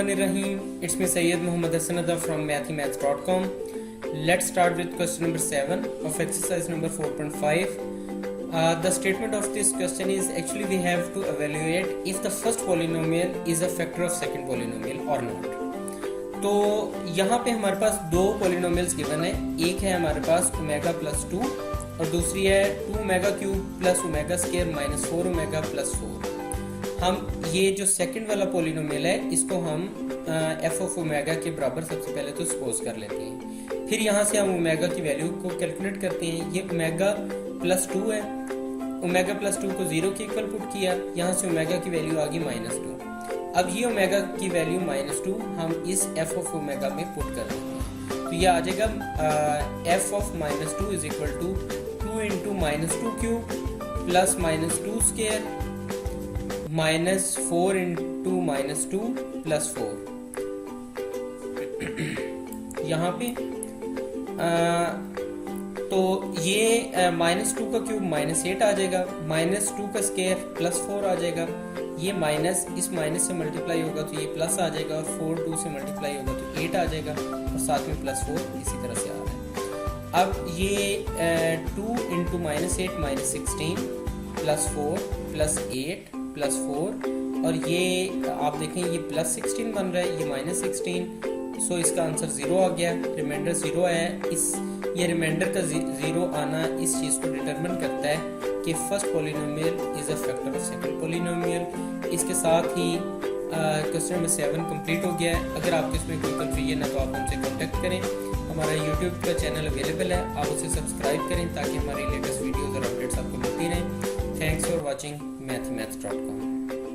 Bismillahirrahmanirrahim. It's me Sayyid Muhammad Hassanada from mathemaths.com. Let's start with question number 7 of exercise number 4.5. The statement of this question is actually we have to evaluate if the first polynomial is a factor of second polynomial or not. तो यहाँ पे हमारे पास दो polynomials given है. एक है हमारे पास omega plus 2 और दूसरी है 2 omega cube plus omega square minus 4 omega plus 4. हम ये जो सेकंड वाला पोलिनोमियल है इसको हम एफ ऑफ ओमेगा के बराबर सबसे पहले तो सपोज कर लेते हैं. फिर यहाँ से हम ओमेगा की वैल्यू को कैलकुलेट करते हैं. ये ओमेगा प्लस 2 है. ओमेगा प्लस 2 को 0 के इक्वल पुट किया. यहाँ से ओमेगा की वैल्यू आ गई माइनस 2. अब ये ओमेगा की वैल्यू माइनस 2 हम इस एफ ऑफ ओमेगा में पुट कर देते हैं. तो ये आ जाएगा F of minus 2 is equal to 2 into minus 2 cube plus minus 2 square minus 4 into minus 2 plus 4. यहाँ पे तो ये माइनस 2 का क्यूब माइनस 8 आ जाएगा. माइनस 2 का स्क्वायर प्लस 4 आ जाएगा. ये माइनस इस माइनस से मल्टीप्लाई होगा तो ये प्लस आ जाएगा और 4 2 से मल्टीप्लाई होगा तो 8 आ जाएगा और साथ में प्लस 4 इसी तरह से आ रहा है. अब ये 2 into minus 8 minus 16 plus 4 plus 8 plus 4 और ये आप देखें ये प्लस 16 बन रहा है, ये माइनस 16. सो इसका आंसर 0 आ गया. रिमाइंडर 0 आया. ये रिमाइंडर का 0 आना इस चीज़ को डिटरमिन करता है कि first polynomial is a factor of second polynomial. इसके साथ ही क्वेश्चन नंबर 7 कंप्लीट हो गया है. अगर आपके इसमें कोई कन्फ्यूजन है तो आप हमसे कॉन्टेक्ट करें. हमारा यूट्यूब का चैनल अवेलेबल है, आप उसे सब्सक्राइब करें ताकि हमारी लेटेस्ट वीडियोज़ और अपडेट्स आपको मिलती रहें. Thanks for watching mathemaths.com.